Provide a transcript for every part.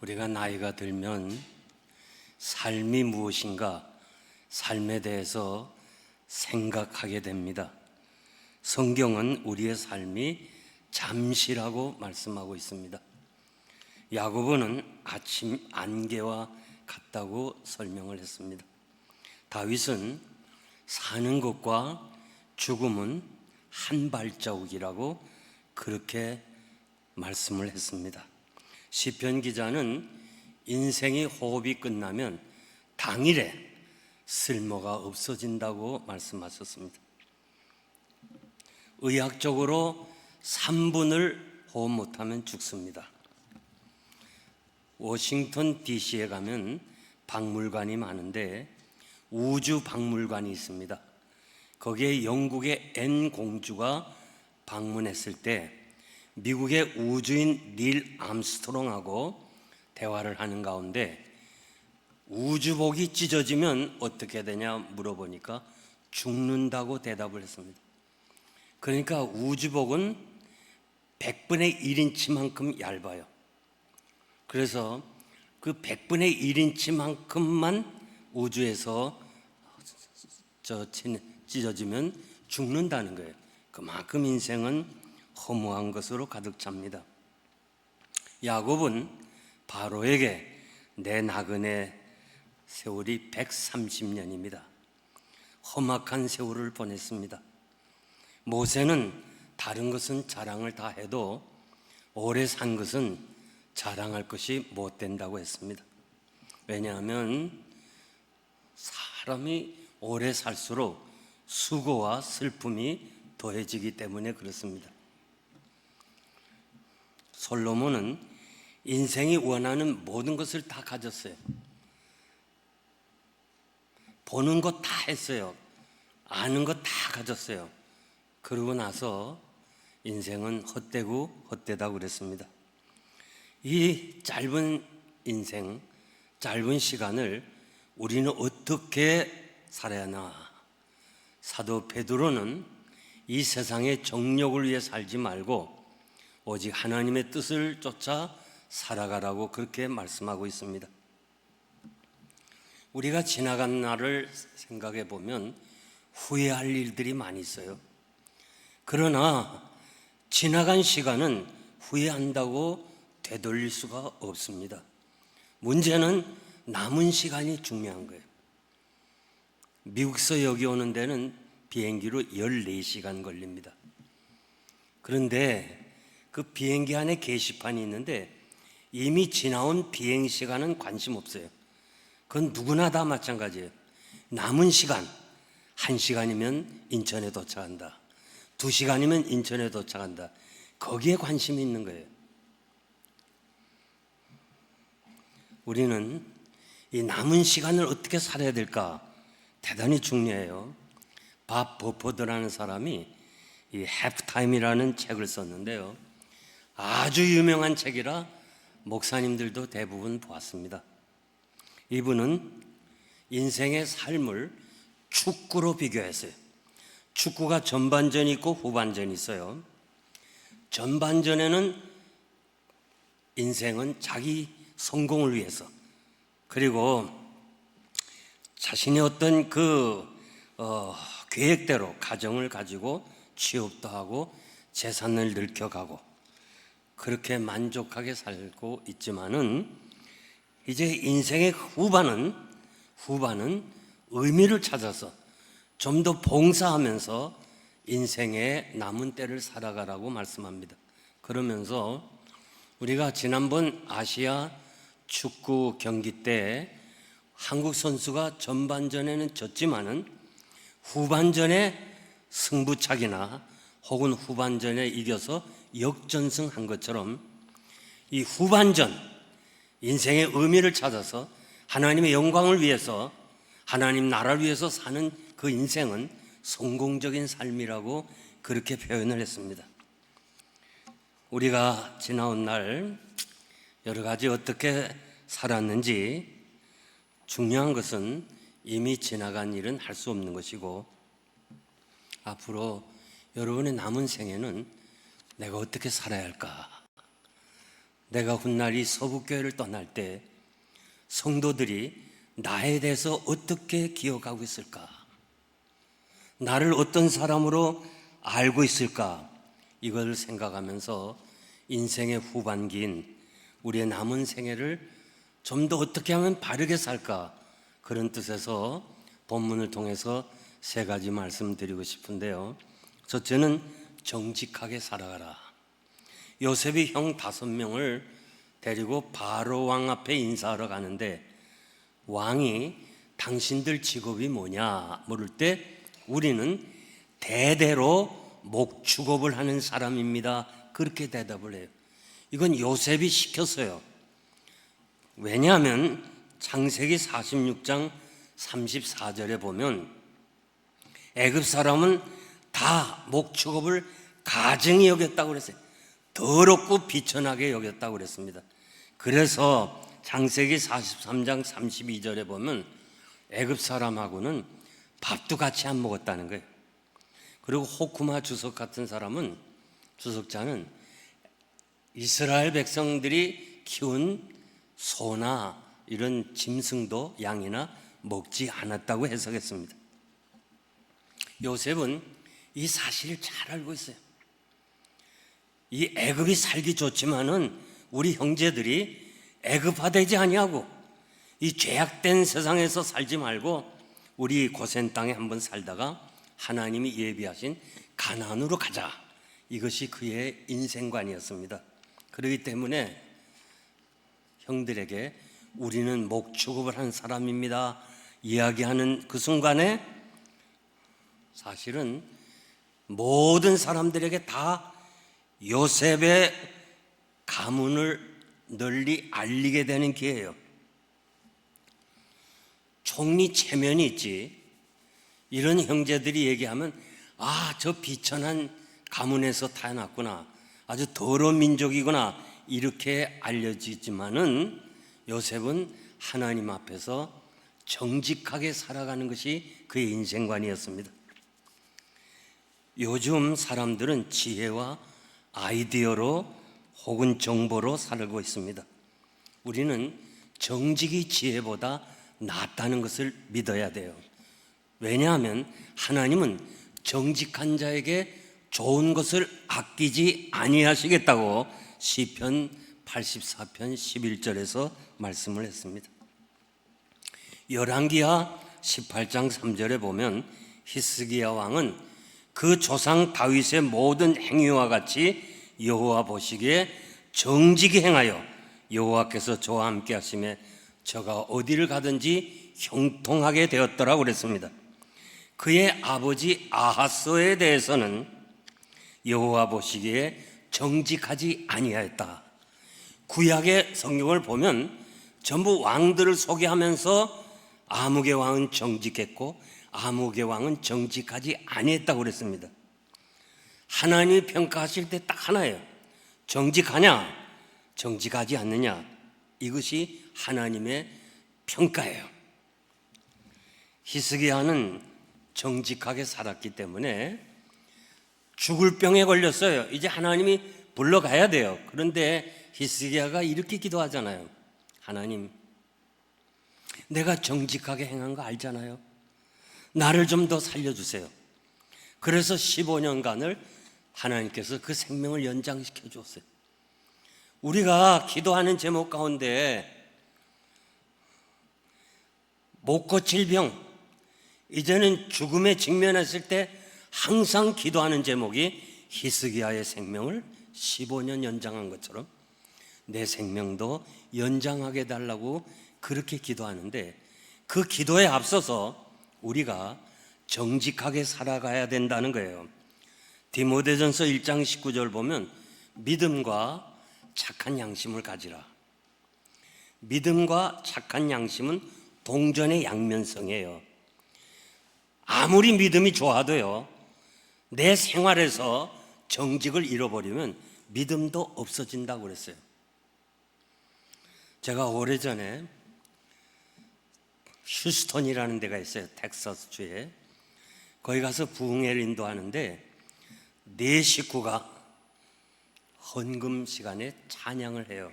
우리가 나이가 들면 삶이 무엇인가, 삶에 대해서 생각하게 됩니다. 성경은 우리의 삶이 잠시라고 말씀하고 있습니다. 야고보는 아침 안개와 같다고 설명을 했습니다. 다윗은 사는 것과 죽음은 한 발자국이라고 그렇게 말씀을 했습니다. 시편 기자는 인생의 호흡이 끝나면 당일에 쓸모가 없어진다고 말씀하셨습니다. 의학적으로 3분을 호흡 못하면 죽습니다. 워싱턴 DC에 가면 박물관이 많은데 우주 박물관이 있습니다. 거기에 영국의 앤 공주가 방문했을 때 미국의 우주인 닐 암스트롱하고 대화를 하는 가운데 우주복이 찢어지면 어떻게 되냐 물어보니까 죽는다고 대답을 했습니다. 그러니까 우주복은 100분의 1인치만큼 얇아요. 그래서 그 100분의 1인치만큼만 우주에서 찢어지면 죽는다는 거예요. 그만큼 인생은 허무한 것으로 가득 찹니다. 야곱은 바로에게 내 나그네 세월이 130년입니다. 험악한 세월을 보냈습니다. 모세는 다른 것은 자랑을 다 해도 오래 산 것은 자랑할 것이 못 된다고 했습니다. 왜냐하면 사람이 오래 살수록 수고와 슬픔이 더해지기 때문에 그렇습니다. 솔로몬은 인생이 원하는 모든 것을 다 가졌어요. 보는 것 다 했어요. 아는 것 다 가졌어요. 그러고 나서 인생은 헛되고 헛되다고 그랬습니다. 이 짧은 인생, 짧은 시간을 우리는 어떻게 살아야 하나? 사도 베드로는 이 세상의 정욕을 위해 살지 말고 오직 하나님의 뜻을 쫓아 살아가라고 그렇게 말씀하고 있습니다. 우리가 지나간 날을 생각해 보면 후회할 일들이 많이 있어요. 그러나 지나간 시간은 후회한다고 되돌릴 수가 없습니다. 문제는 남은 시간이 중요한 거예요. 미국서 여기 오는 데는 비행기로 14시간 걸립니다. 그런데 그 비행기 안에 게시판이 있는데 이미 지나온 비행시간은 관심 없어요. 그건 누구나 다 마찬가지예요. 남은 시간, 1시간이면 인천에 도착한다. 2시간이면 인천에 도착한다. 거기에 관심이 있는 거예요. 우리는 이 남은 시간을 어떻게 살아야 될까? 대단히 중요해요. 밥 버퍼드라는 사람이 이 해프타임이라는 책을 썼는데요. 아주 유명한 책이라 목사님들도 대부분 보았습니다. 이분은 인생의 삶을 축구로 비교했어요. 축구가 전반전이 있고 후반전이 있어요. 전반전에는 인생은 자기 성공을 위해서 그리고 자신의 어떤 계획대로 가정을 가지고 취업도 하고 재산을 늘려가고 그렇게 만족하게 살고 있지만은 이제 인생의 후반은 의미를 찾아서 좀 더 봉사하면서 인생의 남은 때를 살아가라고 말씀합니다. 그러면서 우리가 지난번 아시아 축구 경기 때 한국 선수가 전반전에는 졌지만은 후반전에 승부차기나 혹은 후반전에 이겨서 역전승한 것처럼 이 후반전 인생의 의미를 찾아서 하나님의 영광을 위해서 하나님 나라를 위해서 사는 그 인생은 성공적인 삶이라고 그렇게 표현을 했습니다. 우리가 지나온 날 여러 가지 어떻게 살았는지 중요한 것은 이미 지나간 일은 할 수 없는 것이고 앞으로 여러분의 남은 생애는 내가 어떻게 살아야 할까? 내가 훗날이 서북교회를 떠날 때 성도들이 나에 대해서 어떻게 기억하고 있을까? 나를 어떤 사람으로 알고 있을까? 이걸 생각하면서 인생의 후반기인 우리의 남은 생애를 좀 더 어떻게 하면 바르게 살까? 그런 뜻에서 본문을 통해서 세 가지 말씀드리고 싶은데요. 첫째는 정직하게 살아가라. 요셉이 형 5명을 데리고 바로 왕 앞에 인사하러 가는데 왕이 당신들 직업이 뭐냐 물을 때 우리는 대대로 목축업을 하는 사람입니다. 그렇게 대답을 해요. 이건 요셉이 시켰어요. 왜냐하면 창세기 46장 34절에 보면 애굽 사람은 다 목축업을 가증히 여겼다고 그랬어요. 더럽고 비천하게 여겼다고 그랬습니다. 그래서 창세기 43장 32절에 보면 애굽 사람하고는 밥도 같이 안 먹었다는 거예요. 그리고 호쿠마 주석 같은 사람은, 주석자는 이스라엘 백성들이 키운 소나 이런 짐승도 양이나 먹지 않았다고 해석했습니다. 요셉은 이 사실을 잘 알고 있어요. 이 애굽이 살기 좋지만은 우리 형제들이 애굽화되지 아니하고 이 죄악된 세상에서 살지 말고 우리 고센 땅에 한번 살다가 하나님이 예비하신 가나안으로 가자. 이것이 그의 인생관이었습니다. 그렇기 때문에 형들에게 우리는 목축업을 한 사람입니다 이야기하는 그 순간에 사실은 모든 사람들에게 다 요셉의 가문을 널리 알리게 되는 기회예요. 총리 체면이 있지. 이런 형제들이 얘기하면 저 비천한 가문에서 태어났구나, 아주 더러운 민족이구나, 이렇게 알려지지만은 요셉은 하나님 앞에서 정직하게 살아가는 것이 그의 인생관이었습니다. 요즘 사람들은 지혜와 아이디어로 혹은 정보로 살고 있습니다. 우리는 정직이 지혜보다 낫다는 것을 믿어야 돼요. 왜냐하면 하나님은 정직한 자에게 좋은 것을 아끼지 아니하시겠다고 시편 84편 11절에서 말씀을 했습니다. 열왕기하 18장 3절에 보면 히스기야 왕은 그 조상 다윗의 모든 행위와 같이 여호와 보시기에 정직히 행하여 여호와께서 저와 함께 하심에 저가 어디를 가든지 형통하게 되었더라고 그랬습니다. 그의 아버지 아하스에 대해서는 여호와 보시기에 정직하지 아니하였다. 구약의 성경을 보면 전부 왕들을 소개하면서 아무개 왕은 정직했고 아무개 왕은 정직하지 아니했다고 그랬습니다. 하나님이 평가하실 때 딱 하나예요. 정직하냐, 정직하지 않느냐, 이것이 하나님의 평가예요. 히스기야는 정직하게 살았기 때문에 죽을 병에 걸렸어요. 이제 하나님이 불러가야 돼요. 그런데 히스기야가 이렇게 기도하잖아요. 하나님, 내가 정직하게 행한 거 알잖아요. 나를 좀 더 살려주세요. 그래서 15년간을 하나님께서 그 생명을 연장시켜 주었어요. 우리가 기도하는 제목 가운데 못 고칠 병, 이제는 죽음에 직면했을 때 항상 기도하는 제목이 히스기야의 생명을 15년 연장한 것처럼 내 생명도 연장하게 달라고 그렇게 기도하는데, 그 기도에 앞서서 우리가 정직하게 살아가야 된다는 거예요. 디모데전서 1장 19절 보면 믿음과 착한 양심을 가지라. 믿음과 착한 양심은 동전의 양면성이에요. 아무리 믿음이 좋아도요, 내 생활에서 정직을 잃어버리면 믿음도 없어진다고 그랬어요. 제가 오래전에 휴스턴이라는 데가 있어요. 텍사스주에. 거기 가서 부흥회를 인도하는데 네 식구가 헌금 시간에 찬양을 해요.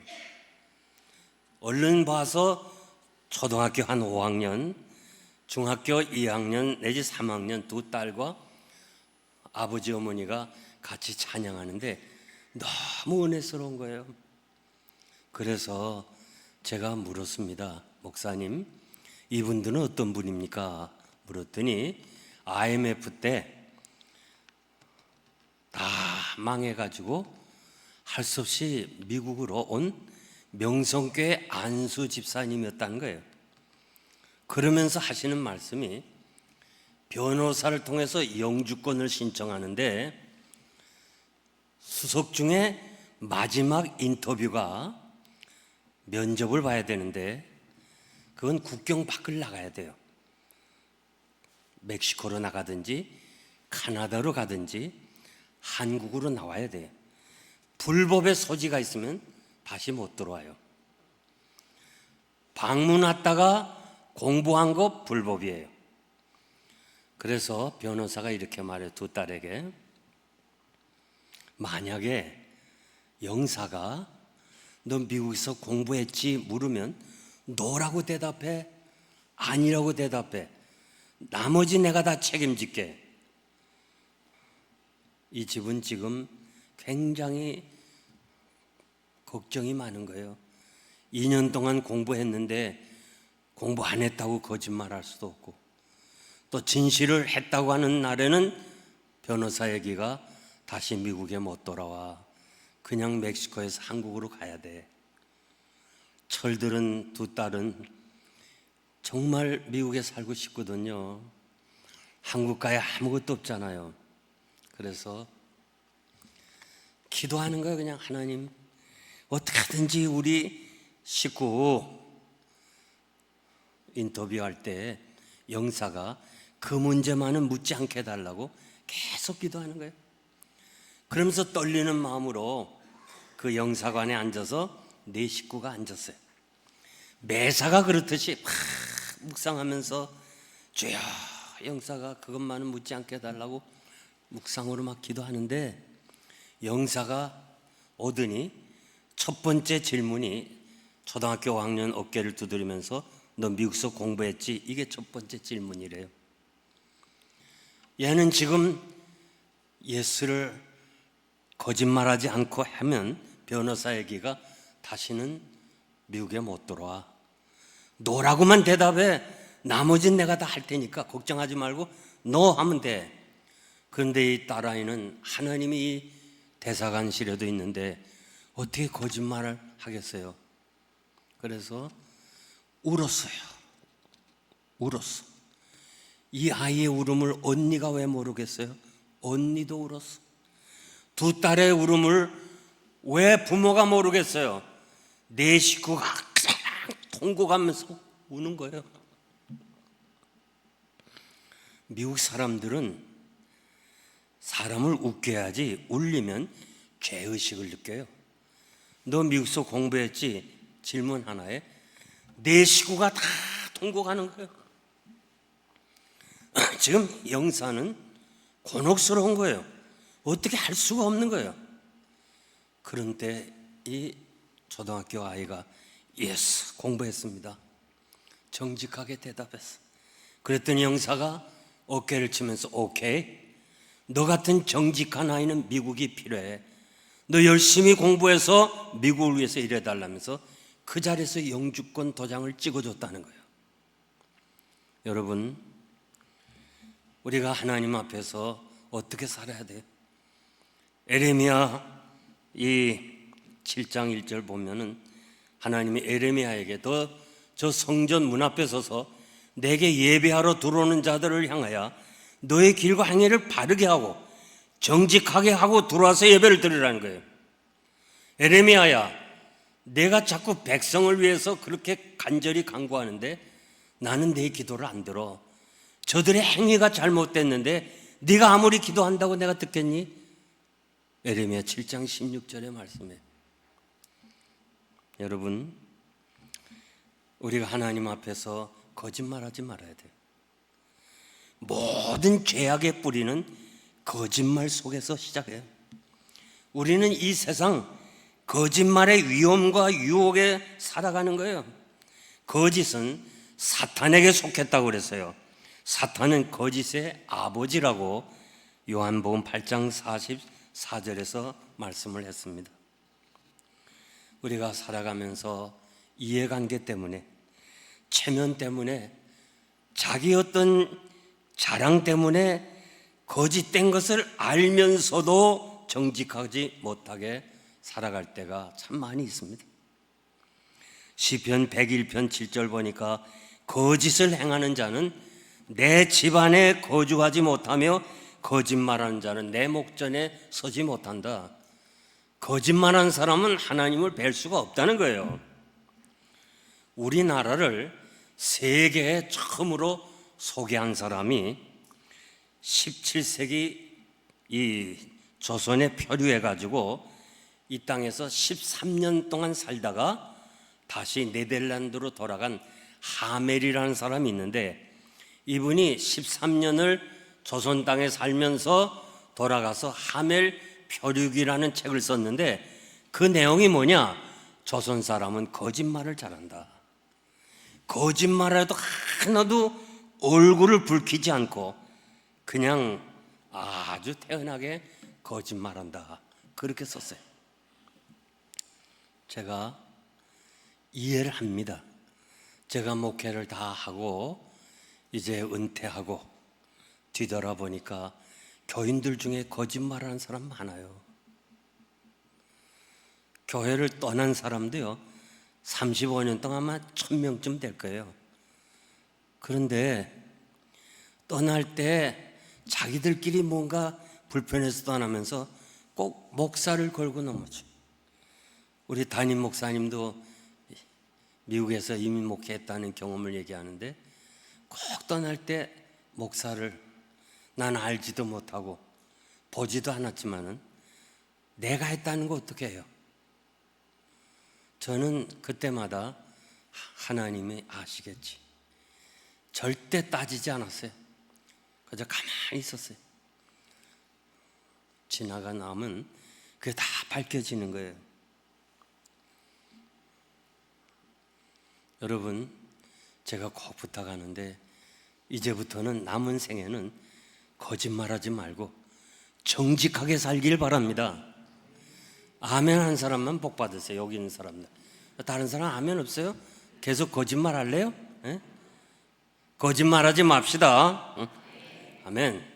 얼른 봐서 초등학교 한 5학년, 중학교 2학년 내지 3학년 두 딸과 아버지 어머니가 같이 찬양하는데 너무 은혜스러운 거예요. 그래서 제가 물었습니다. 목사님, 이분들은 어떤 분입니까? 물었더니 IMF 때 다 망해가지고 할 수 없이 미국으로 온 명성교회 안수 집사님이었다는 거예요. 그러면서 하시는 말씀이 변호사를 통해서 영주권을 신청하는데 수속 중에 마지막 인터뷰가 면접을 봐야 되는데 그건 국경 밖을 나가야 돼요. 멕시코로 나가든지 카나다로 가든지 한국으로 나와야 돼요. 불법의 소지가 있으면 다시 못 들어와요. 방문 왔다가 공부한 거 불법이에요. 그래서 변호사가 이렇게 말해요. 두 딸에게 만약에 영사가 너 미국에서 공부했지 물으면 노라고 대답해, 아니라고 대답해. 나머지 내가 다 책임질게. 이 집은 지금 굉장히 걱정이 많은 거예요. 2년 동안 공부했는데 공부 안 했다고 거짓말할 수도 없고, 또 진실을 했다고 하는 날에는 변호사 얘기가 다시 미국에 못 돌아와. 그냥 멕시코에서 한국으로 가야 돼. 철들은 두 딸은 정말 미국에 살고 싶거든요. 한국 가야 아무것도 없잖아요. 그래서 기도하는 거예요. 그냥 하나님, 어떻게 하든지 우리 식구 인터뷰할 때 영사가 그 문제만은 묻지 않게 해달라고 계속 기도하는 거예요. 그러면서 떨리는 마음으로 그 영사관에 앉아서 네 식구가 앉았어요. 매사가 그렇듯이 막 묵상하면서 주여, 영사가 그것만은 묻지 않게 해달라고 묵상으로 막 기도하는데 영사가 오더니 첫 번째 질문이 초등학교 5학년 어깨를 두드리면서 너 미국에서 공부했지? 이게 첫 번째 질문이래요. 얘는 지금 예수를 거짓말하지 않고 하면 변호사 얘기가 다시는 미국에 못 들어와. 너라고만 대답해. 나머지는 내가 다 할 테니까 걱정하지 말고 너 하면 돼. 그런데 이 딸아이는 하나님이 이 대사관실에도 있는데 어떻게 거짓말을 하겠어요? 그래서 울었어요. 울었어. 이 아이의 울음을 언니가 왜 모르겠어요? 언니도 울었어. 두 딸의 울음을 왜 부모가 모르겠어요? 내 식구가 그냥 통곡하면서 우는 거예요. 미국 사람들은 사람을 웃겨야지 울리면 죄의식을 느껴요. 너 미국에서 공부했지? 질문 하나에 내 식구가 다 통곡하는 거예요. 지금 영사는 곤혹스러운 거예요. 어떻게 할 수가 없는 거예요. 그런데 이 초등학교 아이가 예스, 공부했습니다. 정직하게 대답했어. 그랬더니 영사가 어깨를 치면서 오케이, 너 같은 정직한 아이는 미국이 필요해. 너 열심히 공부해서 미국을 위해서 일해달라면서 그 자리에서 영주권 도장을 찍어줬다는 거예요. 여러분, 우리가 하나님 앞에서 어떻게 살아야 돼요? 에레미야 이 7장 1절 보면은 하나님이 에레미야에게 저 성전 문 앞에 서서 내게 예배하러 들어오는 자들을 향하여 너의 길과 행위를 바르게 하고 정직하게 하고 들어와서 예배를 드리라는 거예요. 에레미야야, 내가 자꾸 백성을 위해서 그렇게 간절히 간구하는데 나는 내 기도를 안 들어. 저들의 행위가 잘못됐는데 네가 아무리 기도한다고 내가 듣겠니? 에레미야 7장 16절의 말씀에 여러분, 우리가 하나님 앞에서 거짓말하지 말아야 돼요. 모든 죄악의 뿌리는 거짓말 속에서 시작해요. 우리는 이 세상 거짓말의 위험과 유혹에 살아가는 거예요. 거짓은 사탄에게 속했다고 그랬어요. 사탄은 거짓의 아버지라고 요한복음 8장 44절에서 말씀을 했습니다. 우리가 살아가면서 이해관계 때문에, 체면 때문에, 자기 어떤 자랑 때문에 거짓된 것을 알면서도 정직하지 못하게 살아갈 때가 참 많이 있습니다. 시편 101편 7절 보니까 거짓을 행하는 자는 내 집안에 거주하지 못하며 거짓말하는 자는 내 목전에 서지 못한다. 거짓말하는 사람은 하나님을 뵐 수가 없다는 거예요. 우리나라를 세계에 처음으로 소개한 사람이 17세기 이 조선에 표류해 가지고 이 땅에서 13년 동안 살다가 다시 네덜란드로 돌아간 하멜이라는 사람이 있는데, 이분이 13년을 조선 땅에 살면서 돌아가서 하멜 표류기라는 책을 썼는데, 그 내용이 뭐냐? 조선 사람은 거짓말을 잘한다. 거짓말해도 하나도 얼굴을 붉히지 않고 그냥 아주 태연하게 거짓말한다. 그렇게 썼어요. 제가 이해를 합니다. 제가 목회를 다 하고 이제 은퇴하고 뒤돌아보니까 교인들 중에 거짓말하는 사람 많아요. 교회를 떠난 사람도요 35년 동안 아마 1000명쯤 될 거예요. 그런데 떠날 때 자기들끼리 뭔가 불편해서 떠나면서 꼭 목사를 걸고 넘어져요. 우리 담임 목사님도 미국에서 이민 목회했다는 경험을 얘기하는데, 꼭 떠날 때 목사를 난 알지도 못하고 보지도 않았지만은 내가 했다는 거 어떻게 해요? 저는 그때마다 하나님이 아시겠지, 절대 따지지 않았어요. 그저 가만히 있었어요. 지나가 나면 그게 다 밝혀지는 거예요. 여러분, 제가 꼭 부탁하는데 이제부터는 남은 생에는 거짓말하지 말고 정직하게 살길 바랍니다. 아멘 하는 사람만 복 받으세요. 여기 있는 사람들. 다른 사람 아멘 없어요? 계속 거짓말 할래요? 네? 거짓말하지 맙시다. 응? 아멘.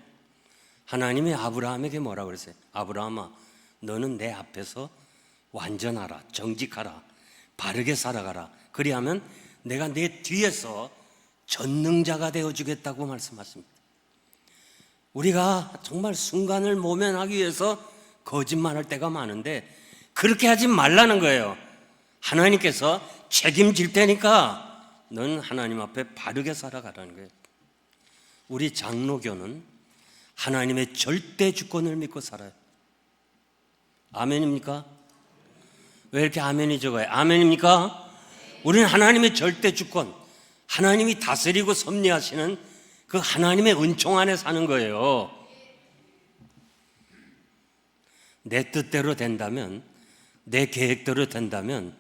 하나님이 아브라함에게 뭐라 그랬어요? 아브라함아, 너는 내 앞에서 완전하라, 정직하라, 바르게 살아가라. 그리하면 내가 내 뒤에서 전능자가 되어주겠다고 말씀하십니다. 우리가 정말 순간을 모면하기 위해서 거짓말할 때가 많은데 그렇게 하지 말라는 거예요. 하나님께서 책임질 테니까 넌 하나님 앞에 바르게 살아가라는 거예요. 우리 장로교는 하나님의 절대 주권을 믿고 살아요. 아멘입니까? 왜 이렇게 아멘이 적어요? 아멘입니까? 우리는 하나님의 절대 주권, 하나님이 다스리고 섭리하시는 그 하나님의 은총 안에 사는 거예요. 내 뜻대로 된다면, 내 계획대로 된다면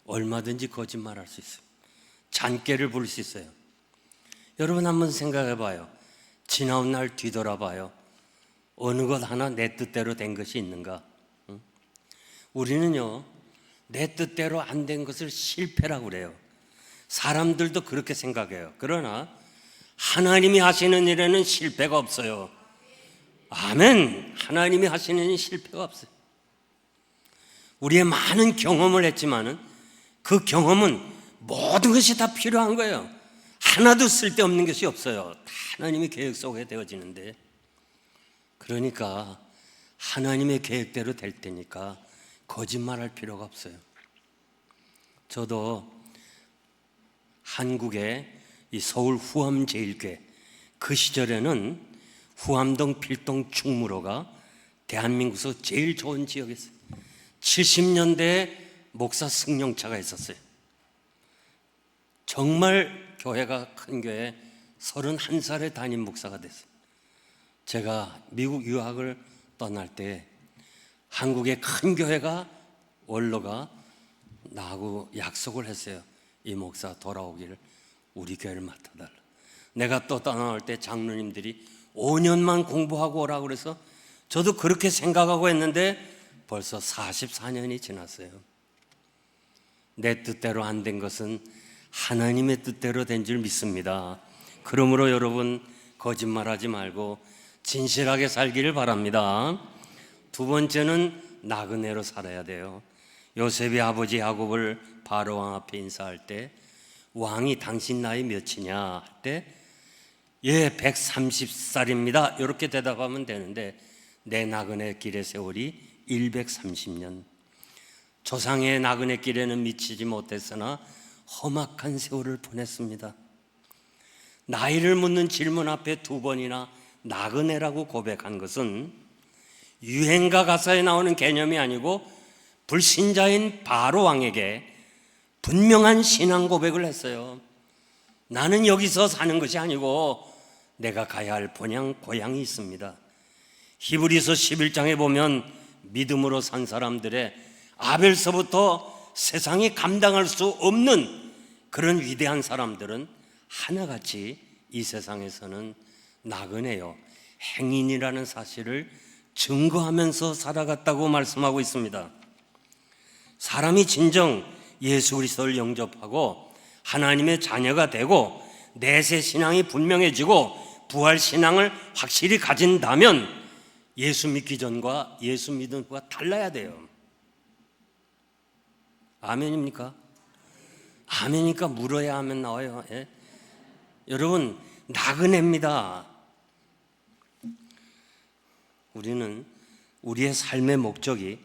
얼마든지 거짓말할 수 있어요. 잔꾀를 부릴 수 있어요. 여러분 한번 생각해 봐요. 지나온 날 뒤돌아봐요. 어느 것 하나 내 뜻대로 된 것이 있는가? 응? 우리는요 내 뜻대로 안 된 것을 실패라고 그래요. 사람들도 그렇게 생각해요. 그러나 하나님이 하시는 일에는 실패가 없어요. 아멘. 하나님이 하시는 일은 실패가 없어요. 우리의 많은 경험을 했지만은 그 경험은 모든 것이 다 필요한 거예요. 하나도 쓸데없는 것이 없어요. 다 하나님의 계획 속에 되어지는데, 그러니까 하나님의 계획대로 될 테니까 거짓말할 필요가 없어요. 저도 한국의 이 서울 후암제일교회, 그 시절에는 후암동 필동 충무로가 대한민국에서 제일 좋은 지역이었어요. 70년대에 목사 승용차가 있었어요. 정말 교회가 큰 교회 31살에 담임 목사가 됐어요. 제가 미국 유학을 떠날 때 한국의 큰 교회가 원로가 나하고 약속을 했어요. 이 목사 돌아오기를 우리 교회를 맡아달라. 내가 또 떠나올 때 장로님들이 5년만 공부하고 오라고 그래서 저도 그렇게 생각하고 했는데 벌써 44년이 지났어요. 내 뜻대로 안 된 것은 하나님의 뜻대로 된 줄 믿습니다. 그러므로 여러분 거짓말하지 말고 진실하게 살기를 바랍니다. 두 번째는 나그네로 살아야 돼요. 요셉이 아버지 야곱을 바로 왕 앞에 인사할 때 왕이 당신 나이 몇이냐 할 때 예 130살입니다 이렇게 대답하면 되는데 내 나그네 길의 세월이 130년. 조상의 나그네 길에는 미치지 못했으나 험악한 세월을 보냈습니다. 나이를 묻는 질문 앞에 두 번이나 나그네라고 고백한 것은 유행가 가사에 나오는 개념이 아니고 불신자인 바로 왕에게 분명한 신앙 고백을 했어요. 나는 여기서 사는 것이 아니고 내가 가야 할 본향 고향이 있습니다. 히브리서 11장에 보면 믿음으로 산 사람들의 아벨서부터 세상이 감당할 수 없는 그런 위대한 사람들은 하나같이 이 세상에서는 나그네요 행인이라는 사실을 증거하면서 살아갔다고 말씀하고 있습니다. 사람이 진정 예수 그리스도를 영접하고 하나님의 자녀가 되고 내세 신앙이 분명해지고 부활 신앙을 확실히 가진다면 예수 믿기 전과 예수 믿은 후가 달라야 돼요. 아멘입니까? 아멘이니까 물어야 하면 나와요. 예? 여러분 나그네입니다. 우리는 우리의 삶의 목적이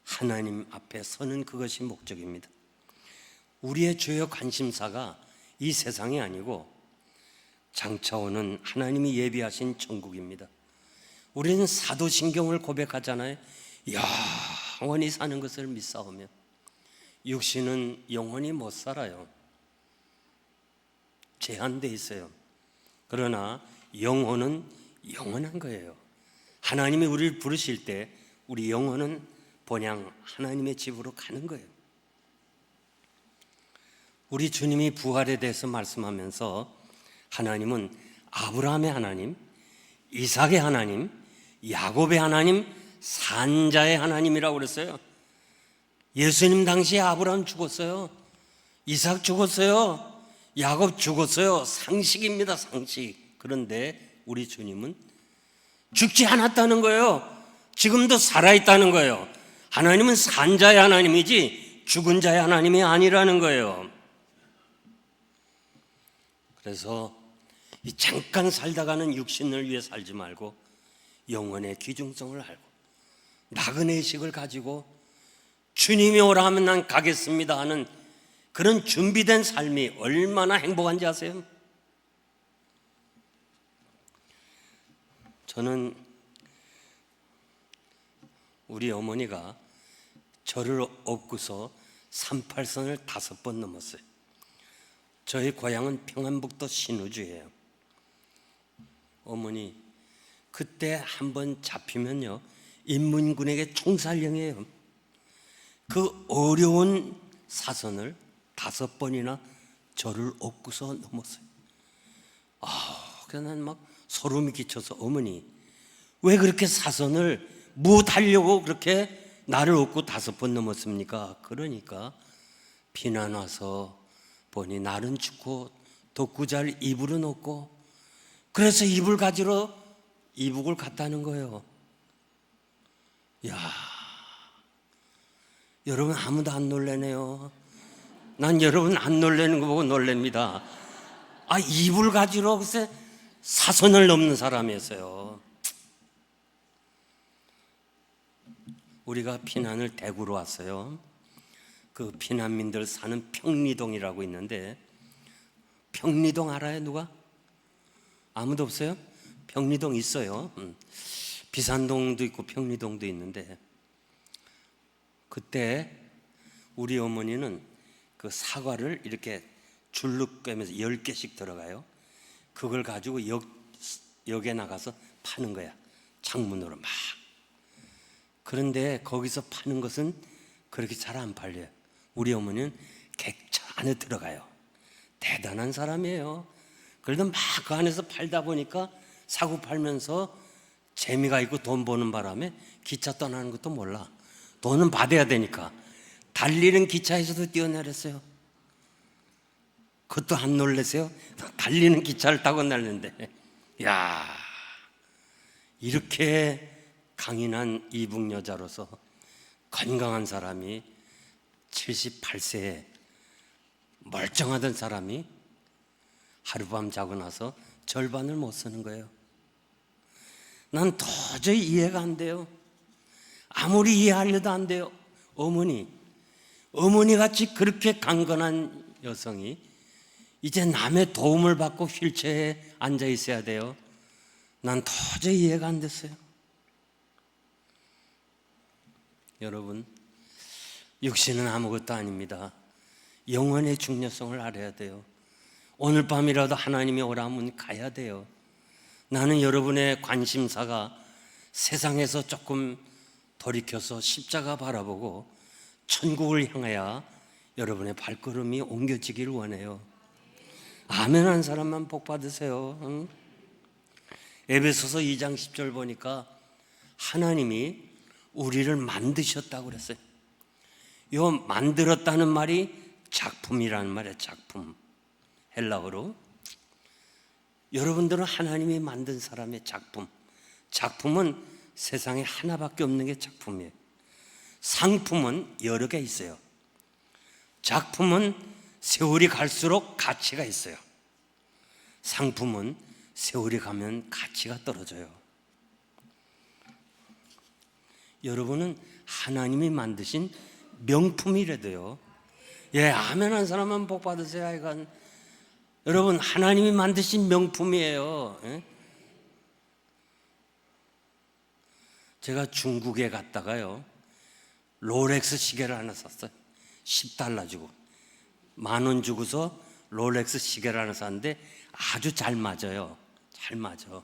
하나님 앞에 서는 그것이 목적입니다. 우리의 주요 관심사가 이 세상이 아니고 장차 오는 하나님이 예비하신 천국입니다. 우리는 사도신경을 고백하잖아요. 영원히 사는 것을 믿사오며 육신은 영원히 못 살아요. 제한되어 있어요. 그러나 영혼은 영원한 거예요. 하나님이 우리를 부르실 때 우리 영혼은 본향 하나님의 집으로 가는 거예요. 우리 주님이 부활에 대해서 말씀하면서 하나님은 아브라함의 하나님, 이삭의 하나님, 야곱의 하나님, 산자의 하나님이라고 그랬어요. 예수님 당시에 아브라함 죽었어요. 이삭 죽었어요. 야곱 죽었어요. 상식입니다, 상식. 그런데 우리 주님은 죽지 않았다는 거예요. 지금도 살아있다는 거예요. 하나님은 산자의 하나님이지 죽은 자의 하나님이 아니라는 거예요. 그래서 이 잠깐 살다가는 육신을 위해 살지 말고 영혼의 귀중성을 알고 나그네의식을 가지고 주님이 오라 하면 난 가겠습니다 하는 그런 준비된 삶이 얼마나 행복한지 아세요? 저는 우리 어머니가 저를 업고서 38선을 5번 넘었어요. 저희 고향은 평안북도 신우주예요. 어머니 그때 한번 잡히면요 인문군에게 총살령이에요. 그 어려운 사선을 5번이나 저를 업고서 넘었어요. 그래서 난 막 소름이 끼쳐서 어머니 왜 그렇게 사선을 뭐 하려고 그렇게 나를 업고 5번 넘었습니까? 그러니까 비난 와서 보니 날은 춥고 덕구 잘 이불은 없고 그래서 이불 가지러 이북을 갔다는 거예요. 야, 여러분 아무도 안 놀래네요. 난 여러분 안 놀래는 거 보고 놀랍니다. 이불 가지러 글쎄 사선을 넘는 사람이었어요. 우리가 피난을 대구로 왔어요. 그 피난민들 사는 평리동이라고 있는데 평리동 알아요 누가? 아무도 없어요? 평리동 있어요. 비산동도 있고 평리동도 있는데 그때 우리 어머니는 그 사과를 이렇게 줄로 꿰면서 10개씩 들어가요. 그걸 가지고 역에 나가서 파는 거야. 창문으로 막. 그런데 거기서 파는 것은 그렇게 잘 안 팔려요. 우리 어머니는 객차 안에 들어가요. 대단한 사람이에요. 그래도 막 그 안에서 팔다 보니까 사고 팔면서 재미가 있고 돈 버는 바람에 기차 떠나는 것도 몰라. 돈은 받아야 되니까 달리는 기차에서도 뛰어내렸어요. 그것도 안 놀라세요? 달리는 기차를 타고 날렸는데, 야, 이렇게 강인한 이북 여자로서 건강한 사람이 78세에 멀쩡하던 사람이 하룻밤 자고 나서 절반을 못 쓰는 거예요. 난 도저히 이해가 안 돼요. 아무리 이해하려도 안 돼요. 어머니같이 그렇게 강건한 여성이 이제 남의 도움을 받고 휠체어에 앉아 있어야 돼요. 난 도저히 이해가 안 됐어요. 여러분, 육신은 아무것도 아닙니다. 영혼의 중요성을 알아야 돼요. 오늘 밤이라도 하나님이 오라면 가야 돼요. 나는 여러분의 관심사가 세상에서 조금 돌이켜서 십자가 바라보고 천국을 향하여 여러분의 발걸음이 옮겨지기를 원해요. 아멘 한 사람만 복 받으세요. 응? 에베소서 2장 10절 보니까 하나님이 우리를 만드셨다고 그랬어요. 요 만들었다는 말이 작품이라는 말이에요. 작품. 헬라어로. 여러분들은 하나님이 만든 사람의 작품. 작품은 세상에 하나밖에 없는 게 작품이에요. 상품은 여러 개 있어요. 작품은 세월이 갈수록 가치가 있어요. 상품은 세월이 가면 가치가 떨어져요. 여러분은 하나님이 만드신 명품이라도요. 예, 아멘 한 사람만 복 받으세요. 하여간 여러분, 하나님이 만드신 명품이에요. 예? 제가 중국에 갔다가요, 롤렉스 시계를 하나 샀어요. 10달러 주고 10,000원 주고서 롤렉스 시계를 하나 샀는데 아주 잘 맞아요. 잘 맞아.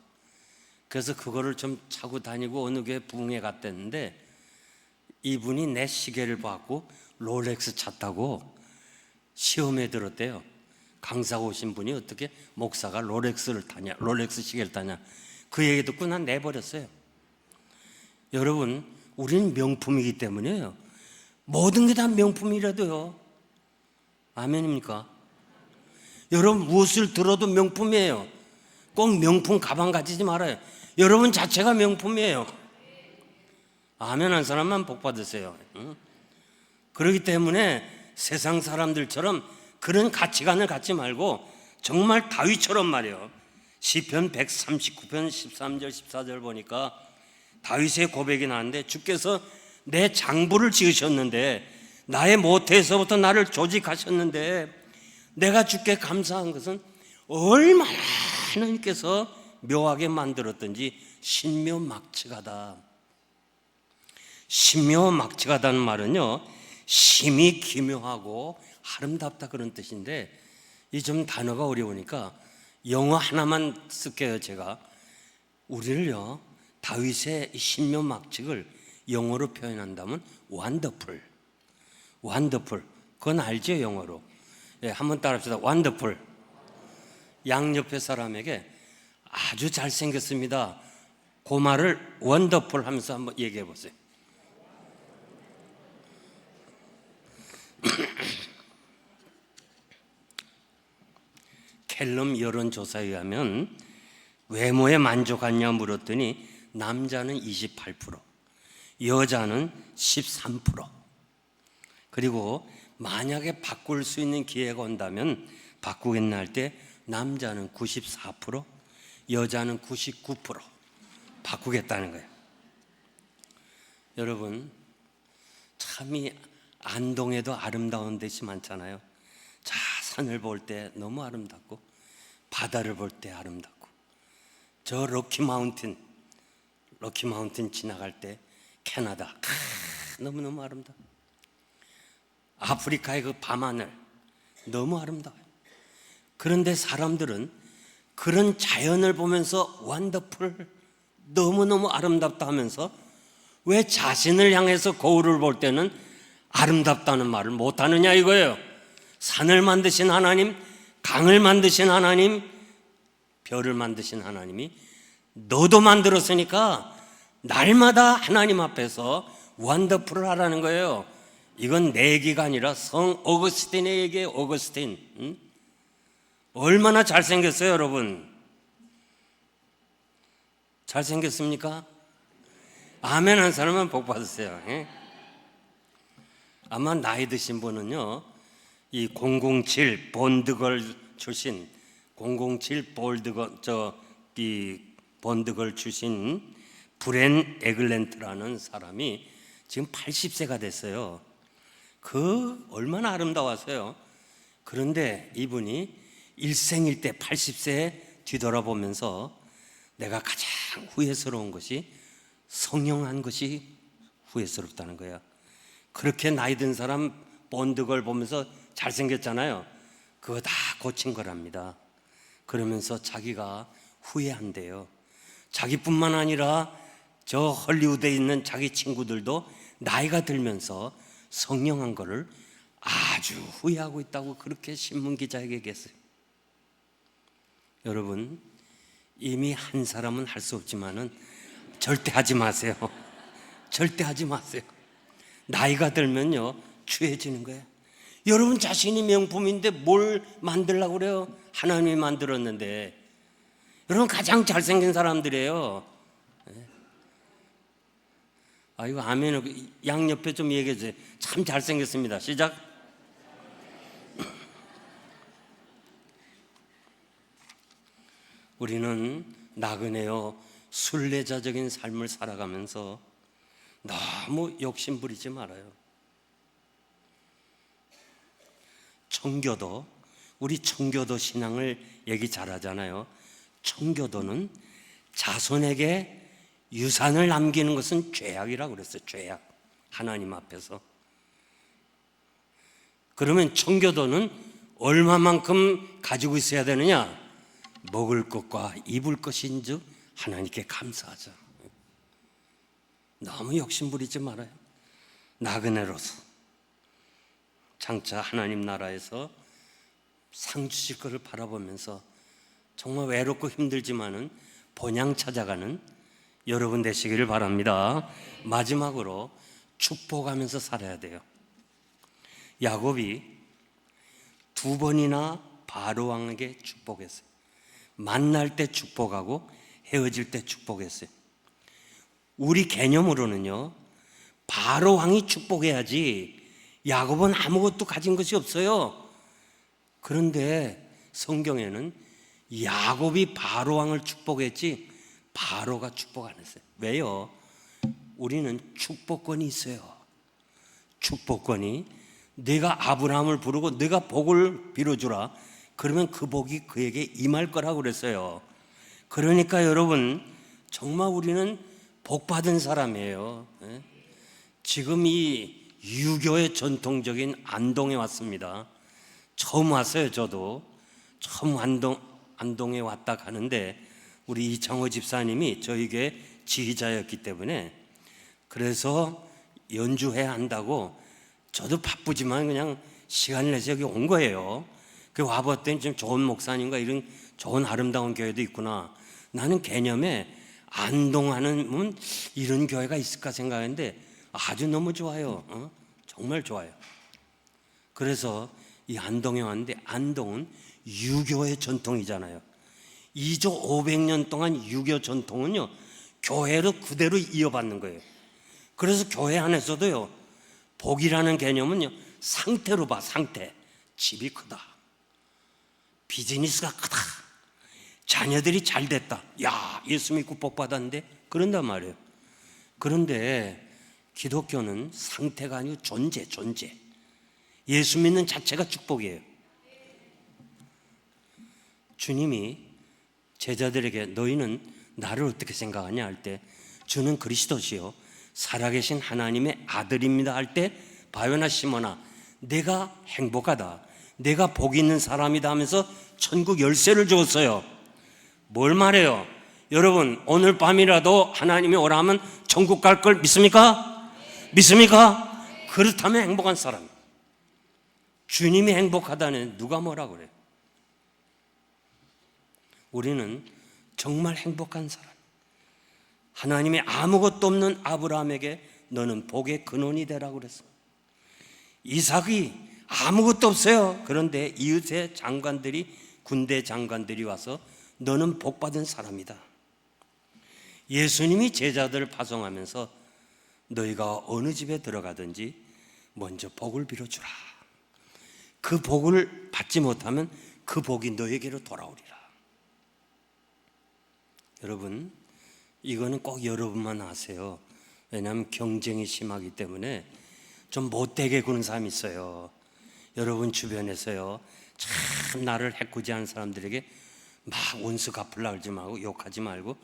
그래서 그거를 좀 차고 다니고 어느 게 부흥회 갔댔는데 이분이 내 시계를 받고 롤렉스 찼다고 시험에 들었대요. 강사 오신 분이 어떻게 목사가 롤렉스를 타냐, 롤렉스 시계를 타냐. 그 얘기 듣고 난 내버렸어요. 여러분, 우리는 명품이기 때문에요. 모든 게 다 명품이라도요. 아멘입니까? 여러분, 무엇을 들어도 명품이에요. 꼭 명품 가방 가지지 말아요. 여러분 자체가 명품이에요. 아멘 한 사람만 복 받으세요. 그렇기 때문에 세상 사람들처럼 그런 가치관을 갖지 말고 정말 다윗처럼 말이에요. 시편 139편 13절 14절 보니까 다윗의 고백이 나왔는데, 주께서 내 장부를 지으셨는데 나의 모태에서부터 나를 조직하셨는데 내가 주께 감사한 것은 얼마나 하나님께서 묘하게 만들었던지 신묘막측하다. 신묘막측하다는 말은요, 심히 기묘하고 아름답다 그런 뜻인데, 이 좀 단어가 어려우니까 영어 하나만 쓸게요. 제가 우리를요, 다윗의 신묘막측을 영어로 표현한다면 wonderful. wonderful. 그건 알죠, 영어로. 예, 한번 따라합시다. wonderful. 양옆에 사람에게 아주 잘생겼습니다, 그 말을 wonderful 하면서 한번 얘기해 보세요. 켈럼 여론조사에 의하면 외모에 만족하냐 물었더니 남자는 28%, 여자는 13%. 그리고 만약에 바꿀 수 있는 기회가 온다면 바꾸겠나 할 때 남자는 94%, 여자는 99% 바꾸겠다는 거예요. 여러분, 참이 안동에도 아름다운 데이 많잖아요. 자, 산을 볼 때 너무 아름답고 바다를 볼 때 아름답고, 저 로키 마운틴 지나갈 때 캐나다 너무너무 아름다워. 아프리카의 그 밤하늘 너무 아름다워요. 그런데 사람들은 그런 자연을 보면서 원더풀, 너무너무 아름답다 하면서 왜 자신을 향해서 거울을 볼 때는 아름답다는 말을 못하느냐 이거예요. 산을 만드신 하나님, 강을 만드신 하나님, 별을 만드신 하나님이 너도 만들었으니까 날마다 하나님 앞에서 원더풀을 하라는 거예요. 이건 내 얘기가 아니라 성 어거스틴의 얘기예요. 어거스틴. 얼마나 잘생겼어요 여러분. 잘생겼습니까? 아멘 한 사람은 복 받으세요. 아마 나이 드신 분은요, 이 007 본드걸 출신, 007 본드걸 출신 브렌 에글랜트라는 사람이 지금 80세가 됐어요. 그 얼마나 아름다웠어요. 그런데 이분이 일생일대 80세에 뒤돌아보면서 내가 가장 후회스러운 것이 성령한 것이 후회스럽다는 거야. 그렇게 나이 든 사람 본드걸 보면서 잘생겼잖아요. 그거 다 고친 거랍니다. 그러면서 자기가 후회한대요. 자기뿐만 아니라 저 헐리우드에 있는 자기 친구들도 나이가 들면서 성령한 거를 아주 후회하고 있다고 그렇게 신문기자에게 얘기했어요. 여러분, 이미 한 사람은 할 수 없지만은 절대 하지 마세요. 절대 하지 마세요. 나이가 들면요 추해지는 거예요. 여러분 자신이 명품인데 뭘 만들려고 그래요? 하나님이 만들었는데. 여러분 가장 잘생긴 사람들이에요. 이거 아멘. 양옆에 좀 얘기해 주세요. 참 잘생겼습니다. 시작. 우리는 나그네요 순례자적인 삶을 살아가면서 너무 욕심 부리지 말아요. 청교도, 우리 청교도 신앙을 얘기 잘하잖아요. 청교도는 자손에게 유산을 남기는 것은 죄악이라고 그랬어요. 죄악. 하나님 앞에서. 그러면 청교도는 얼마만큼 가지고 있어야 되느냐? 먹을 것과 입을 것인즉 하나님께 감사하자. 너무 욕심부리지 말아요. 나그네로서 장차 하나님 나라에서 상 주실 것을 바라보면서 정말 외롭고 힘들지만은 본향 찾아가는 여러분 되시기를 바랍니다. 마지막으로 축복하면서 살아야 돼요. 야곱이 2번이나 바로 왕에게 축복했어요. 만날 때 축복하고 헤어질 때 축복했어요. 우리 개념으로는요, 바로 왕이 축복해야지 야곱은 아무것도 가진 것이 없어요. 그런데 성경에는 야곱이 바로 왕을 축복했지 바로가 축복 안 했어요. 왜요? 우리는 축복권이 있어요. 축복권이. 내가 아브라함을 부르고 내가 복을 빌어주라. 그러면 그 복이 그에게 임할 거라고 그랬어요. 그러니까 여러분 정말 우리는 복 받은 사람이에요. 지금 이 유교의 전통적인 안동에 왔습니다. 처음 왔어요. 저도 처음 안동에 왔다 가는데 우리 이창호 집사님이 저에게 지휘자였기 때문에 그래서 연주해야 한다고 저도 바쁘지만 그냥 시간을 내서 여기 온 거예요. 그 와봤더니 좀 좋은 목사님과 이런 좋은 아름다운 교회도 있구나. 나는 개념에 안동하는 이런 교회가 있을까 생각했는데 아주 너무 좋아요. 정말 좋아요. 그래서 이 안동에 왔는데 안동은 유교의 전통이잖아요. 2조 500년 동안 유교 전통은요 교회로 그대로 이어받는 거예요. 그래서 교회 안에서도요 복이라는 개념은요 상태로 봐. 상태. 집이 크다, 비즈니스가 크다, 자녀들이 잘 됐다. 야, 예수 믿고 복 받았는데 그런단 말이에요. 그런데 기독교는 상태가 아니고 존재. 예수 믿는 자체가 축복이에요. 주님이 제자들에게 너희는 나를 어떻게 생각하냐 할 때 주는 그리스도시요 살아계신 하나님의 아들입니다 할 때 바요나 시몬아 내가 행복하다, 내가 복 있는 사람이다 하면서 천국 열쇠를 줬어요. 뭘 말해요? 여러분, 오늘 밤이라도 하나님이 오라 하면 천국 갈 걸 믿습니까? 믿습니까? 그렇다면 행복한 사람. 주님이 행복하다는 누가 뭐라 그래? 우리는 정말 행복한 사람. 하나님이 아무것도 없는 아브라함에게 너는 복의 근원이 되라고 그랬어. 이삭이 아무것도 없어요. 그런데 이웃의 장관들이, 군대 장관들이 와서 너는 복받은 사람이다. 예수님이 제자들을 파송하면서 너희가 어느 집에 들어가든지 먼저 복을 빌어주라. 그 복을 받지 못하면 그 복이 너에게로 돌아오리라. 여러분, 이거는 꼭 여러분만 아세요. 왜냐하면 경쟁이 심하기 때문에 좀 못되게 구는 사람이 있어요. 여러분 주변에서요, 참 나를 해코지하는 사람들에게 막 원수 갚으려고 하지 말고, 욕하지 말고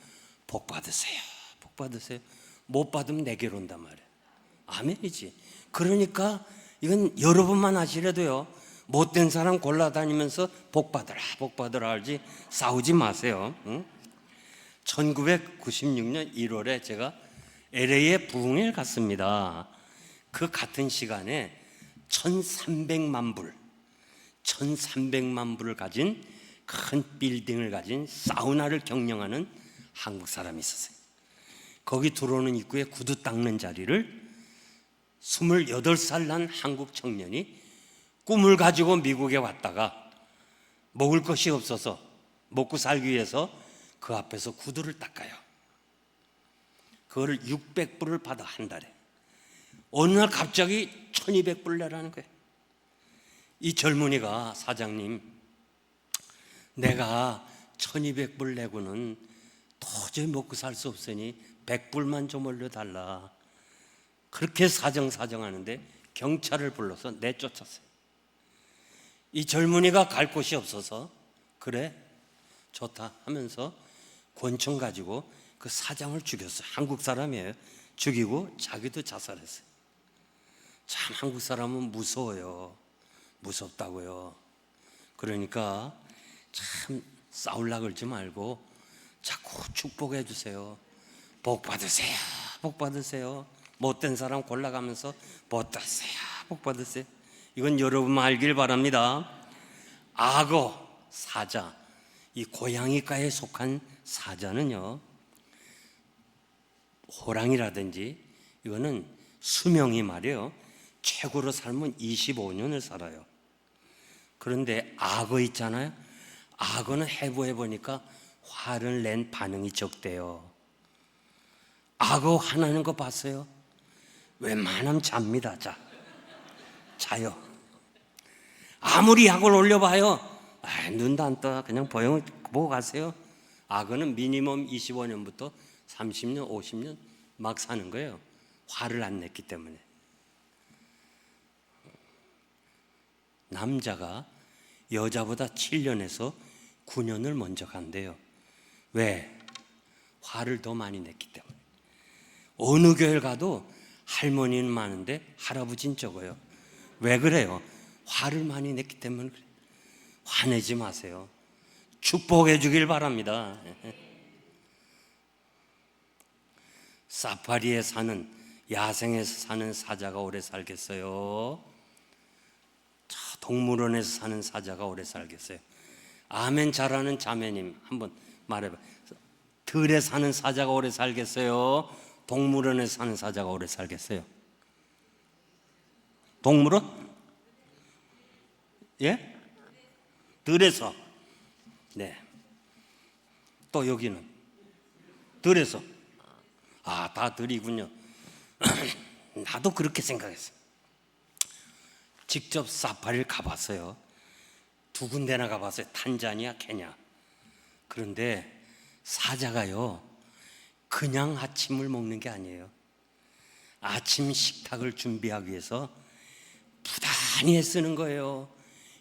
복 받으세요, 복 받으세요. 못 받으면 내게로 온단 말이에요. 아멘이지. 그러니까 이건 여러분만 아시래도요, 못된 사람 골라다니면서 복 받으라, 복 받으라 하지 싸우지 마세요. 응? 1996년 1월에 제가 LA에 부흥회를 갔습니다. 그 같은 시간에 1300만 불을 가진 큰 빌딩을 가진 사우나를 경영하는 한국 사람이 있었어요. 거기 들어오는 입구에 구두 닦는 자리를 28살 난 한국 청년이 꿈을 가지고 미국에 왔다가 먹을 것이 없어서 먹고 살기 위해서 그 앞에서 구두를 닦아요. 그거를 600불을 받아, 한 달에. 어느 날 갑자기 1200불 내라는 거예요. 이 젊은이가, 사장님, 내가 1200불 내고는 도저히 먹고 살 수 없으니 100불만 좀 올려달라. 그렇게 사정하는데 경찰을 불러서 내쫓았어요. 이 젊은이가 갈 곳이 없어서 그래 좋다 하면서 권총 가지고 그 사장을 죽였어요. 한국 사람이에요. 죽이고 자기도 자살했어요. 참 한국 사람은 무서워요. 무섭다고요. 그러니까 참 싸우려고 그러지 말고 자꾸 축복해 주세요. 복 받으세요, 복 받으세요. 못된 사람 골라가면서 복 받으세요, 복 받으세요. 이건 여러분만 알길 바랍니다. 악어, 사자, 이 고양이과에 속한 사자는요, 호랑이라든지 이거는 수명이 말이에요, 최고로 살면 25년을 살아요. 그런데 악어 있잖아요. 악어는 해보니까 화를 낸 반응이 적대요. 악어 화나는 거 봤어요? 웬만하면 잡니다. 자요. 아무리 약을 올려봐요, 눈도 안 떠. 그냥 보고 가세요. 악어는 미니멈 25년부터 30년, 50년 막 사는 거예요. 화를 안 냈기 때문에. 남자가 여자보다 7년에서 9년을 먼저 간대요. 왜? 화를 더 많이 냈기 때문에. 어느 교회를 가도 할머니는 많은데 할아버지는 적어요. 왜 그래요? 화를 많이 냈기 때문에 그래요. 화내지 마세요. 축복해 주길 바랍니다. 사파리에 사는, 야생에서 사는 사자가 오래 살겠어요? 동물원에서 사는 사자가 오래 살겠어요? 아멘 잘하는 자매님 한번 말해봐. 들에 사는 사자가 오래 살겠어요? 동물원에서 사는 사자가 오래 살겠어요? 동물원? 예? 들에서. 네. 또 여기는 들에서. 다 들이군요. 나도 그렇게 생각했어요. 직접 사파리를 가봤어요. 2군데나 가봤어요. 탄자니아, 케냐. 그런데 사자가요, 그냥 아침을 먹는 게 아니에요. 아침 식탁을 준비하기 위해서 부단히 애쓰는 거예요.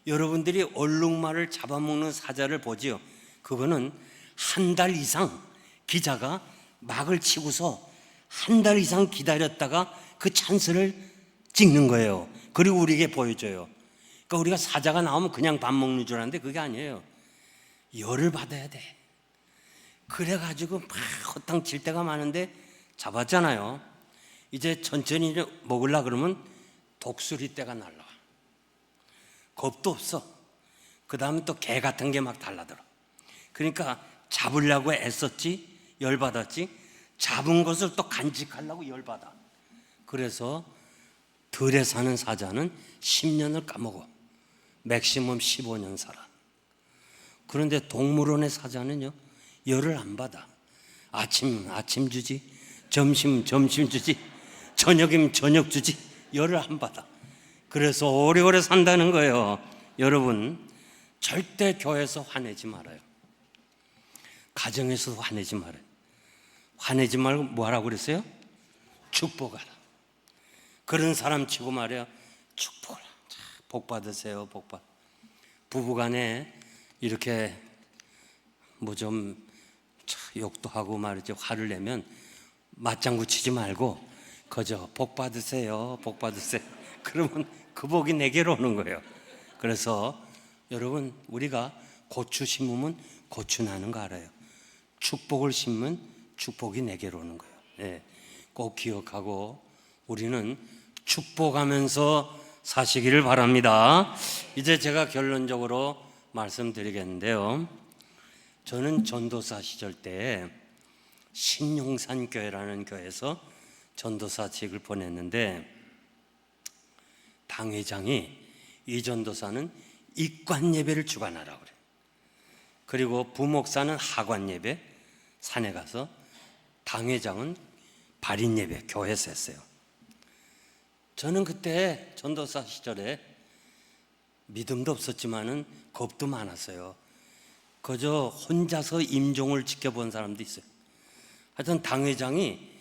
여러분들이 얼룩말을 잡아먹는 사자를 보지요. 그거는 한 달 이상 기자가 막을 치고서 한 달 이상 기다렸다가 그 찬스를 찍는 거예요. 그리고 우리에게 보여줘요. 그러니까 우리가 사자가 나오면 그냥 밥 먹는 줄 아는데 그게 아니에요. 열을 받아야 돼. 그래가지고 막 허탕 칠 때가 많은데 잡았잖아요. 이제 천천히 먹으려 그러면 독수리 떼가 날라와. 겁도 없어. 그 다음에 또 개 같은 게 막 달라들어. 그러니까 잡으려고 애썼지, 열받았지, 잡은 것을 또 간직하려고 열받아. 그래서 들에 사는 사자는 10년을 까먹어. 맥시멈 15년 살아. 그런데 동물원의 사자는요, 열을 안 받아. 아침 주지, 점심 주지, 저녁이면 저녁 주지, 열을 안 받아. 그래서 오래오래 산다는 거예요. 여러분, 절대 교회에서 화내지 말아요. 가정에서도 화내지 말아요. 화내지 말고 뭐 하라고 그랬어요? 축복하라. 그런 사람 치고 말이야, 축복하라. 복 받으세요, 복 받. 부부간에 이렇게 뭐 좀 욕도 하고 말이죠, 화를 내면 맞장구 치지 말고 그저 복 받으세요, 복 받으세요. 그러면 그 복이 내게로 오는 거예요. 그래서 여러분, 우리가 고추 심으면 고추 나는 거 알아요. 축복을 심으면 축복이 내게로 오는 거예요. 네, 꼭 기억하고 우리는 축복하면서 사시기를 바랍니다. 이제 제가 결론적으로 말씀드리겠는데요, 저는 전도사 시절 때 신용산 교회라는 교회에서 전도사직을 보냈는데, 당회장이 이 전도사는 입관 예배를 주관하라고 그래요. 그리고 부목사는 하관 예배, 산에 가서, 당회장은 발인 예배 교회에서 했어요. 저는 그때 전도사 시절에 믿음도 없었지만은 겁도 많았어요. 그저 혼자서 임종을 지켜본 사람도 있어요. 하여튼 당회장이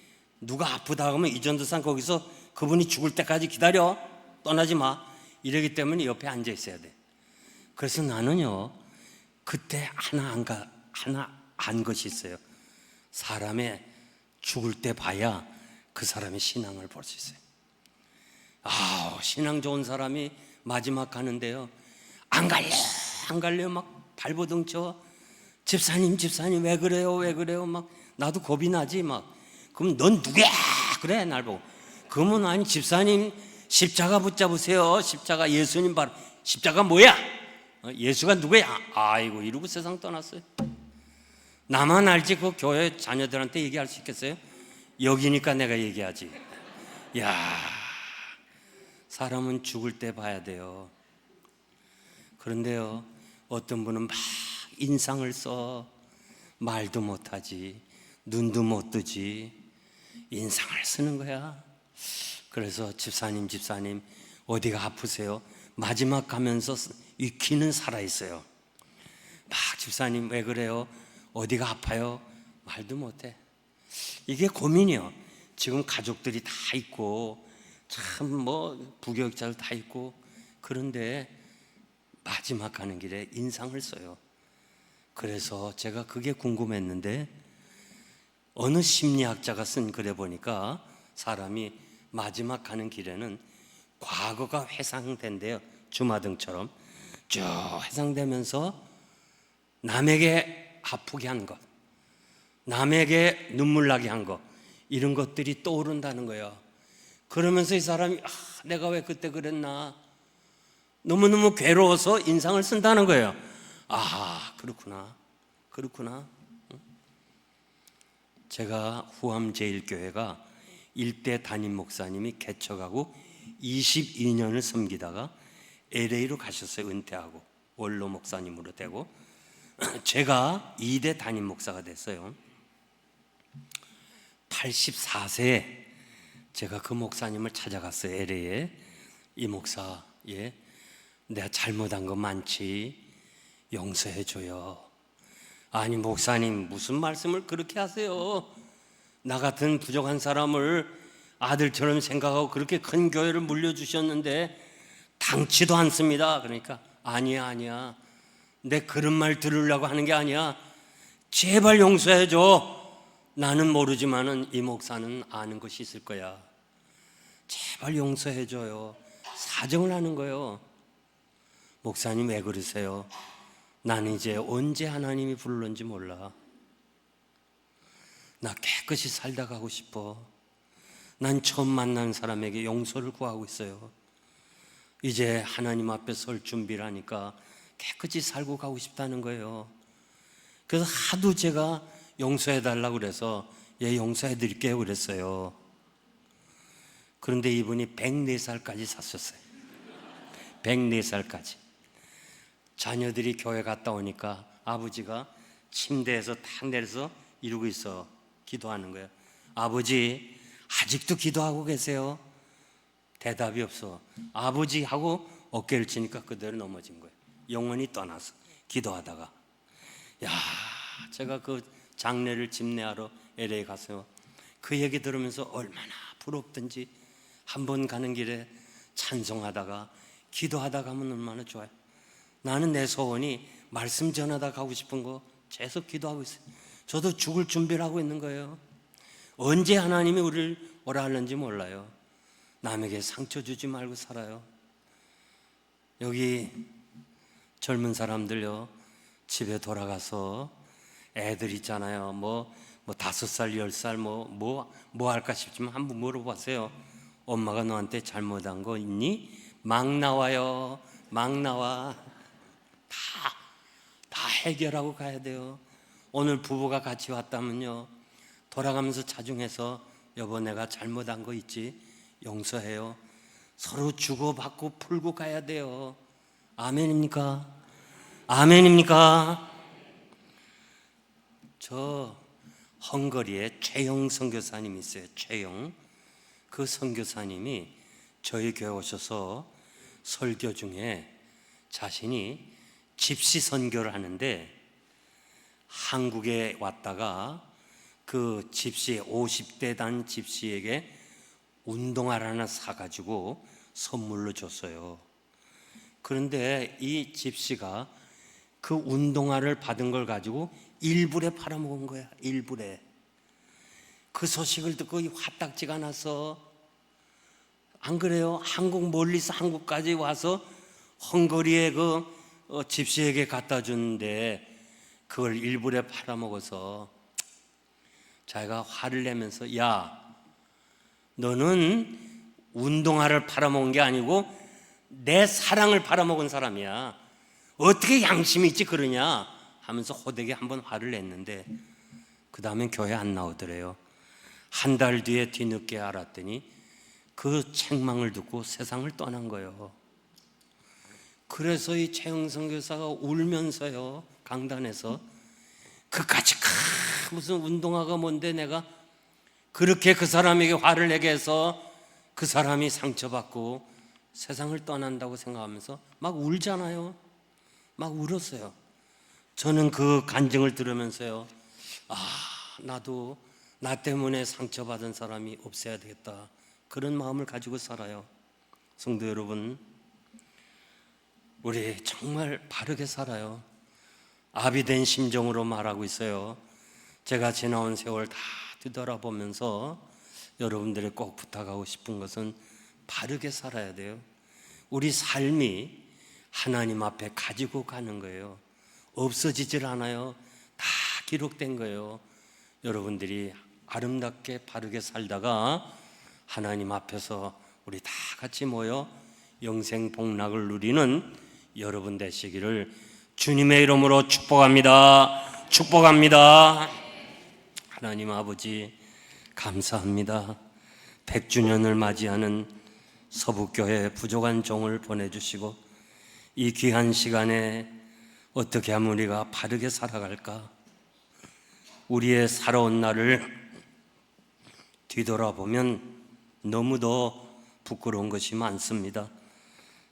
누가 아프다 하면 이 전도사는 거기서 그분이 죽을 때까지 기다려, 떠나지 마, 이러기 때문에 옆에 앉아 있어야 돼. 그래서 나는요, 그때 하나 안 것이 있어요. 사람의 죽을 때 봐야 그 사람의 신앙을 볼 수 있어요. 신앙 좋은 사람이 마지막 가는데요, 안 갈래요 막 발버둥 쳐. 집사님 왜 그래요 막. 나도 겁이 나지 막. 그럼 넌 누구야 그래, 날 보고. 그러면 아니 집사님 십자가 붙잡으세요. 십자가 예수님 바로. 십자가 뭐야? 예수가 누구야? 아이고, 이러고 세상 떠났어요. 나만 알지 그 교회 자녀들한테 얘기할 수 있겠어요? 여기니까 내가 얘기하지. 야, 사람은 죽을 때 봐야 돼요. 그런데요, 어떤 분은 막 인상을 써. 말도 못하지, 눈도 못 뜨지, 인상을 쓰는 거야. 그래서 집사님 어디가 아프세요? 마지막 가면서 이 귀는 살아있어요. 막 집사님 왜 그래요? 어디가 아파요? 말도 못해. 이게 고민이요. 지금 가족들이 다 있고 참 뭐 부교육자들 다 있고, 그런데 마지막 가는 길에 인상을 써요. 그래서 제가 그게 궁금했는데, 어느 심리학자가 쓴 글에 보니까 사람이 마지막 가는 길에는 과거가 회상된대요. 주마등처럼 쭉 회상되면서 남에게 아프게 한 것, 남에게 눈물 나게 한 것, 이런 것들이 떠오른다는 거예요. 그러면서 이 사람이 내가 왜 그때 그랬나, 너무너무 괴로워서 인상을 쓴다는 거예요. 그렇구나. 제가 후암제일교회가 일대 담임 목사님이 개척하고 22년을 섬기다가 LA로 가셨어요. 은퇴하고 원로 목사님으로 되고, 제가 2대 담임 목사가 됐어요. 84세에 제가 그 목사님을 찾아갔어요. LA에. 이 목사, 내가 잘못한 거 많지, 용서해줘요. 아니 목사님, 무슨 말씀을 그렇게 하세요? 나 같은 부족한 사람을 아들처럼 생각하고 그렇게 큰 교회를 물려주셨는데 당치도 않습니다. 그러니까 아니야, 내 그런 말 들으려고 하는 게 아니야, 제발 용서해줘. 나는 모르지만은 이 목사는 아는 것이 있을 거야. 제발 용서해줘요. 사정을 하는 거예요. 목사님 왜 그러세요? 나는 이제 언제 하나님이 불렀는지 몰라. 나 깨끗이 살다 가고 싶어. 난 처음 만난 사람에게 용서를 구하고 있어요. 이제 하나님 앞에 설 준비를 하니까 깨끗이 살고 가고 싶다는 거예요. 그래서 하도 제가 용서해 달라고 그래서 예, 용서해 드릴게요 그랬어요. 그런데 이분이 104살까지 사셨어요. 104살까지. 자녀들이 교회 갔다 오니까 아버지가 침대에서 탁 내려서 이러고 있어. 기도하는 거예요. 아버지, 아직도 기도하고 계세요? 대답이 없어. 아버지 하고 어깨를 치니까 그대로 넘어진 거예요. 영혼이 떠나서 기도하다가. 야, 제가 그 장례를 집례하러 LA 가서 그 얘기 들으면서 얼마나 부럽든지 한 번 가는 길에 찬송하다가 기도하다 가면 얼마나 좋아요. 나는 내 소원이 말씀 전하다 가고 싶은 거 계속 기도하고 있어요. 저도 죽을 준비를 하고 있는 거예요. 언제 하나님이 우리를 오라 하는지 몰라요. 남에게 상처 주지 말고 살아요. 여기 젊은 사람들요, 집에 돌아가서 애들 있잖아요. 뭐 5살, 10살 뭐 할까 싶지만 한번 물어보세요. 엄마가 너한테 잘못한 거 있니? 막 나와요. 막 나와. 다 해결하고 가야 돼요. 오늘 부부가 같이 왔다면요, 돌아가면서 자중해서 여보 내가 잘못한 거 있지? 용서해요. 서로 주고받고 풀고 가야 돼요. 아멘입니까? 아멘입니까? 저 헝가리에 최영 선교사님이 있어요. 최영. 그 선교사님이 저희 교회 오셔서 설교 중에 자신이 집시 선교를 하는데 한국에 왔다가 그 집시 50대 단 집시에게 운동화를 하나 사가지고 선물로 줬어요. 그런데 이 집시가 그 운동화를 받은 걸 가지고 일불에 팔아먹은 거야. 일불에. 그 소식을 듣고 화딱지가 나서, 안 그래요? 한국 멀리서 한국까지 와서 헝가리에 그 집시에게 갖다 줬는데 그걸 일불에 팔아먹어서 자기가 화를 내면서 야, 너는 운동화를 팔아먹은 게 아니고 내 사랑을 팔아먹은 사람이야. 어떻게 양심이 있지 그러냐 하면서 호되게 한번 화를 냈는데 그 다음엔 교회 안 나오더래요. 한 달 뒤에 뒤늦게 알았더니 그 책망을 듣고 세상을 떠난 거예요. 그래서 이 최영 선교사가 울면서요, 강단에서 그까지 무슨 운동화가 뭔데 내가 그렇게 그 사람에게 화를 내게 해서 그 사람이 상처받고 세상을 떠난다고 생각하면서 막 울잖아요. 막 울었어요. 저는 그 간증을 들으면서요, 나도 나 때문에 상처받은 사람이 없어야 되겠다, 그런 마음을 가지고 살아요. 성도 여러분, 우리 정말 바르게 살아요. 아비된 심정으로 말하고 있어요. 제가 지나온 세월 다 뒤돌아보면서 여러분들이 꼭 부탁하고 싶은 것은 바르게 살아야 돼요. 우리 삶이 하나님 앞에 가지고 가는 거예요. 없어지질 않아요. 다 기록된 거예요. 여러분들이 아름답게 바르게 살다가 하나님 앞에서 우리 다 같이 모여 영생 복락을 누리는 여러분 되시기를 주님의 이름으로 축복합니다. 축복합니다. 하나님 아버지 감사합니다. 100주년을 맞이하는 서북교회 부족한 종을 보내주시고 이 귀한 시간에 어떻게 하면 우리가 바르게 살아갈까? 우리의 살아온 날을 뒤돌아보면 너무도 부끄러운 것이 많습니다.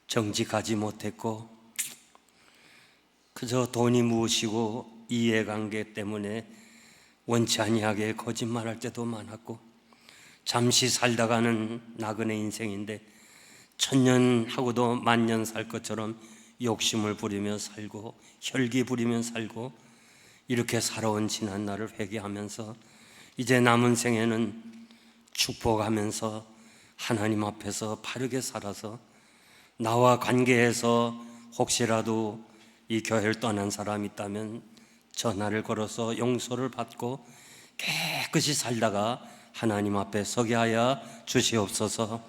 정직하지 못했고 그저 돈이 무엇이고 이해관계 때문에 원치 아니하게 거짓말할 때도 많았고 잠시 살다가는 나그네 인생인데 천년하고도 만년 살 것처럼 욕심을 부리며 살고 혈기 부리며 살고 이렇게 살아온 지난 날을 회개하면서 이제 남은 생에는 축복하면서 하나님 앞에서 바르게 살아서 나와 관계해서 혹시라도 이 교회를 떠난 사람이 있다면 전화를 걸어서 용서를 받고 깨끗이 살다가 하나님 앞에 서게 하여 주시옵소서.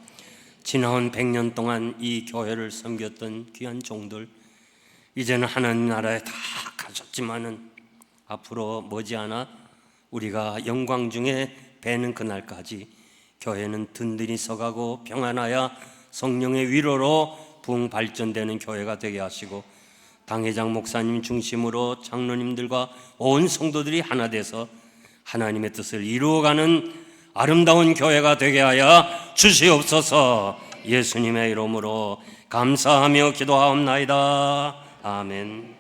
지나온 100년 동안 이 교회를 섬겼던 귀한 종들, 이제는 하나님 나라에 다 가셨지만은 앞으로 머지않아 우리가 영광 중에 뵈는 그날까지 교회는 든든히 서가고 평안하여 성령의 위로로 부흥 발전되는 교회가 되게 하시고, 당회장 목사님 중심으로 장로님들과 온 성도들이 하나 돼서 하나님의 뜻을 이루어가는 아름다운 교회가 되게 하여 주시옵소서. 예수님의 이름으로 감사하며 기도하옵나이다. 아멘.